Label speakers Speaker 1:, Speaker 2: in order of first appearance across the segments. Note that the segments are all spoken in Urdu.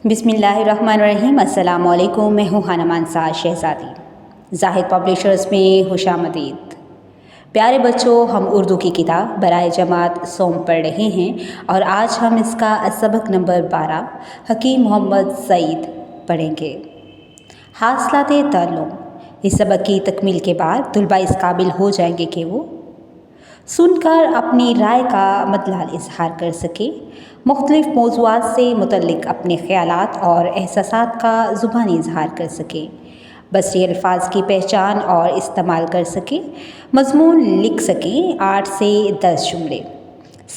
Speaker 1: بسم اللہ الرحمن الرحیم۔ السلام علیکم، میں ہوں خانم انصار شہزادی۔ زاہد پبلیشرز میں خوش آمدید۔ پیارے بچوں، ہم اردو کی کتاب برائے جماعت سوم پڑھ رہے ہیں اور آج ہم اس کا سبق نمبر 12 حکیم محمد سعید پڑھیں گے۔ حاصلات تعلم۔ اس سبق کی تکمیل کے بعد طلبہ اس قابل ہو جائیں گے کہ وہ سن کر اپنی رائے کا مطلع اظہار کر سکے، مختلف موضوعات سے متعلق اپنے خیالات اور احساسات کا زبانی اظہار کر سکیں، بصری الفاظ کی پہچان اور استعمال کر سکیں، مضمون لکھ سکیں 8 سے 10 جملے،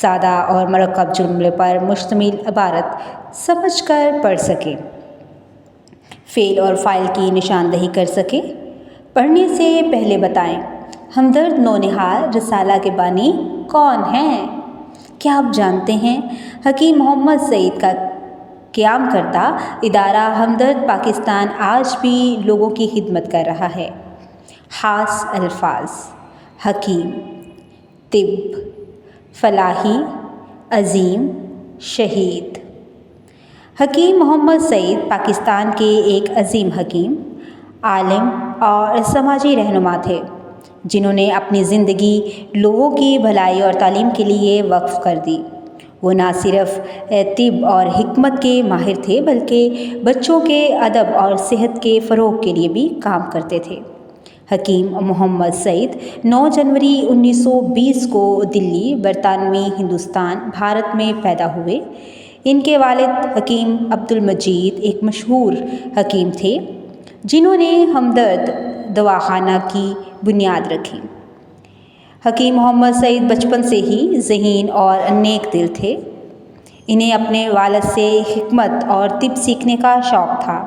Speaker 1: سادہ اور مرکب جملے پر مشتمل عبارت سمجھ کر پڑھ سکیں، فعل اور فاعل کی نشاندہی کر سکیں۔ پڑھنے سے پہلے بتائیں، ہمدرد نونہال رسالہ کے بانی کون ہیں؟ کیا آپ جانتے ہیں حکیم محمد سعید کا قیام کردہ ادارہ ہمدرد پاکستان آج بھی لوگوں کی خدمت کر رہا ہے۔ خاص الفاظ: حکیم، طب، فلاحی، عظیم، شہید۔ حکیم محمد سعید پاکستان کے ایک عظیم حکیم، عالم اور سماجی رہنما تھے، جنہوں نے اپنی زندگی لوگوں کی بھلائی اور تعلیم کے لیے وقف کر دی۔ وہ نہ صرف طب اور حکمت کے ماہر تھے بلکہ بچوں کے ادب اور صحت کے فروغ کے لیے بھی کام کرتے تھے۔ حکیم محمد سعید 9 جنوری 1920 کو دلی، برطانوی ہندوستان، بھارت میں پیدا ہوئے۔ ان کے والد حکیم عبدالمجید ایک مشہور حکیم تھے، جنہوں نے ہمدرد دواخانہ کی بنیاد رکھی۔ حکیم محمد سعید بچپن سے ہی ذہین اور نیک دل تھے۔ انہیں اپنے والد سے حکمت اور طب سیکھنے کا شوق تھا۔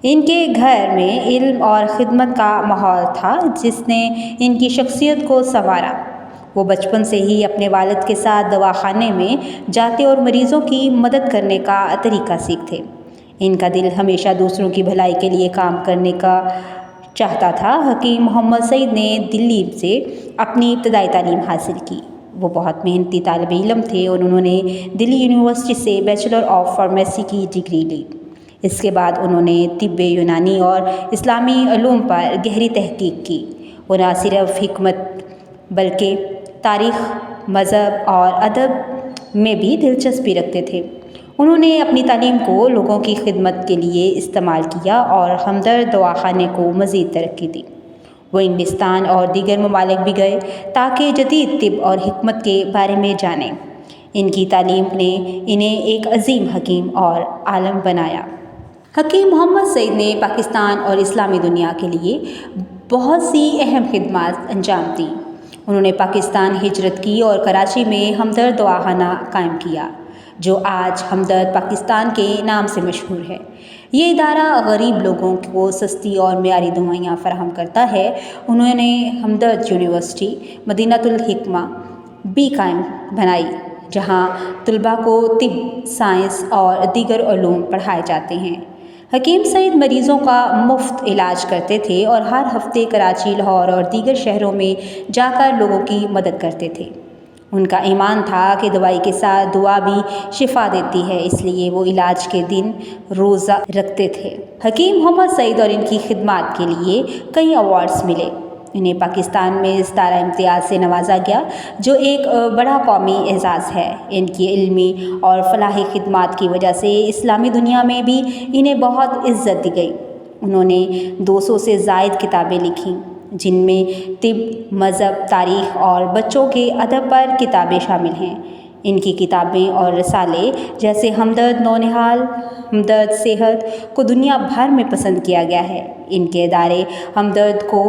Speaker 1: ان کے گھر میں علم اور خدمت کا ماحول تھا جس نے ان کی شخصیت کو سنوارا۔ وہ بچپن سے ہی اپنے والد کے ساتھ دواخانے میں جاتے اور مریضوں کی مدد کرنے کا طریقہ سیکھتے۔ ان کا دل ہمیشہ دوسروں کی بھلائی کے لیے کام کرنے کا چاہتا تھا۔ حکیم محمد سعید نے دلی سے اپنی ابتدائی تعلیم حاصل کی۔ وہ بہت محنتی طالب علم تھے اور انہوں نے دلی یونیورسٹی سے بیچلر آف فارمیسی کی ڈگری لی۔ اس کے بعد انہوں نے طب یونانی اور اسلامی علوم پر گہری تحقیق کی۔ وہ نہ صرف حکمت بلکہ تاریخ، مذہب اور ادب میں بھی دلچسپی رکھتے تھے۔ انہوں نے اپنی تعلیم کو لوگوں کی خدمت کے لیے استعمال کیا اور ہمدرد دواخانے کو مزید ترقی دی۔ وہ انگلستان اور دیگر ممالک بھی گئے تاکہ جدید طب اور حکمت کے بارے میں جانیں۔ ان کی تعلیم نے انہیں ایک عظیم حکیم اور عالم بنایا۔ حکیم محمد سعید نے پاکستان اور اسلامی دنیا کے لیے بہت سی اہم خدمات انجام دیں۔ انہوں نے پاکستان ہجرت کی اور کراچی میں ہمدرد دواخانہ قائم کیا، جو آج ہمدرد پاکستان کے نام سے مشہور ہے۔ یہ ادارہ غریب لوگوں کو سستی اور معیاری دوائیاں فراہم کرتا ہے۔ انہوں نے ہمدرد یونیورسٹی مدینہ الحکمہ بھی قائم بنائی، جہاں طلباء کو طب، سائنس اور دیگر علوم پڑھائے جاتے ہیں۔ حکیم سعید مریضوں کا مفت علاج کرتے تھے اور ہر ہفتے کراچی، لاہور اور دیگر شہروں میں جا کر لوگوں کی مدد کرتے تھے۔ ان کا ایمان تھا کہ دوائی کے ساتھ دعا بھی شفا دیتی ہے، اس لیے وہ علاج کے دن روزہ رکھتے تھے۔ حکیم محمد سعید اور ان کی خدمات کے لیے کئی ایوارڈز ملے۔ انہیں پاکستان میں ستارہ امتیاز سے نوازا گیا، جو ایک بڑا قومی اعزاز ہے۔ ان کی علمی اور فلاحی خدمات کی وجہ سے اسلامی دنیا میں بھی انہیں بہت عزت دی گئی۔ انہوں نے 200 سے زائد کتابیں لکھیں، جن میں طب، مذہب، تاریخ اور بچوں کے ادب پر کتابیں شامل ہیں۔ ان کی کتابیں اور رسالے جیسے ہمدرد نونہال، ہمدرد صحت کو دنیا بھر میں پسند کیا گیا ہے۔ ان کے ادارے ہمدرد کو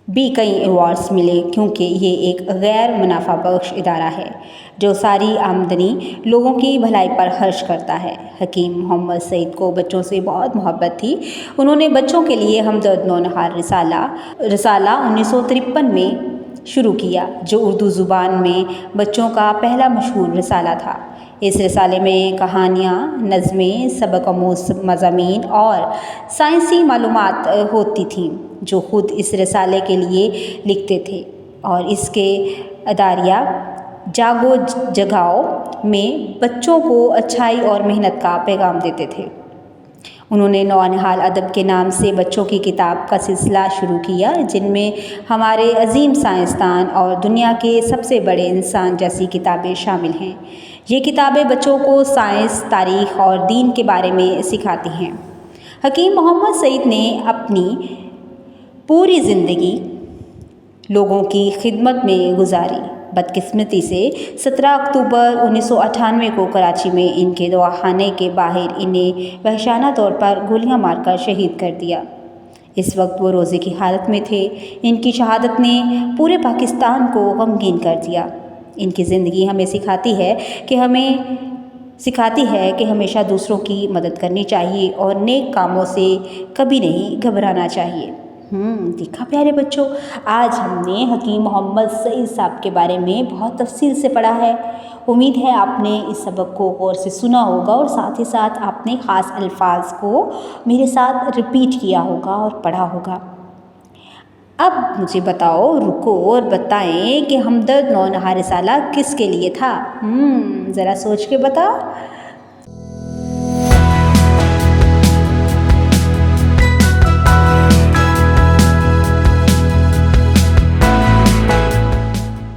Speaker 1: بھی کئی ایوارڈز ملے کیونکہ یہ ایک غیر منافع بخش ادارہ ہے جو ساری آمدنی لوگوں کی بھلائی پر خرچ کرتا ہے۔ حکیم محمد سعید کو بچوں سے بہت محبت تھی۔ انہوں نے بچوں کے لیے ہمدرد نونہال رسالہ 1953 میں شروع کیا، جو اردو زبان میں بچوں کا پہلا مشہور رسالہ تھا۔ اس رسالے میں کہانیاں، نظمیں، سبق آموز مضامین اور سائنسی معلومات ہوتی تھیں جو خود اس رسالے کے لیے لکھتے تھے، اور اس کے اداریہ جاگو جگاؤ میں بچوں کو اچھائی اور محنت کا پیغام دیتے تھے۔ انہوں نے نونہال ادب کے نام سے بچوں کی کتاب کا سلسلہ شروع کیا، جن میں ہمارے عظیم سائنسدان اور دنیا کے سب سے بڑے انسان جیسی کتابیں شامل ہیں۔ یہ کتابیں بچوں کو سائنس، تاریخ اور دین کے بارے میں سکھاتی ہیں۔ حکیم محمد سعید نے اپنی پوری زندگی لوگوں کی خدمت میں گزاری۔ بدقسمتی سے 17 اکتوبر 1998 کو کراچی میں ان کے دواخانے کے باہر انہیں وحشیانہ طور پر گولیاں مار کر شہید کر دیا۔ اس وقت وہ روزے کی حالت میں تھے۔ ان کی شہادت نے پورے پاکستان کو غمگین کر دیا۔ ان کی زندگی ہمیں سکھاتی ہے کہ ہمیشہ دوسروں کی مدد کرنی چاہیے اور نیک کاموں سے کبھی نہیں گھبرانا چاہیے۔ دیکھا پیارے بچوں، آج ہم نے حکیم محمد سعید صاحب کے بارے میں بہت تفصیل سے پڑھا ہے۔ امید ہے آپ نے اس سبق کو غور سے سنا ہوگا اور ساتھ ہی ساتھ آپ نے خاص الفاظ کو میرے ساتھ ریپیٹ کیا ہوگا اور پڑھا ہوگا۔ اب مجھے بتاؤ، رکو اور بتائیں کہ ہمدرد نونہار رسالہ کس کے لیے تھا؟ ذرا سوچ کے بتاؤ۔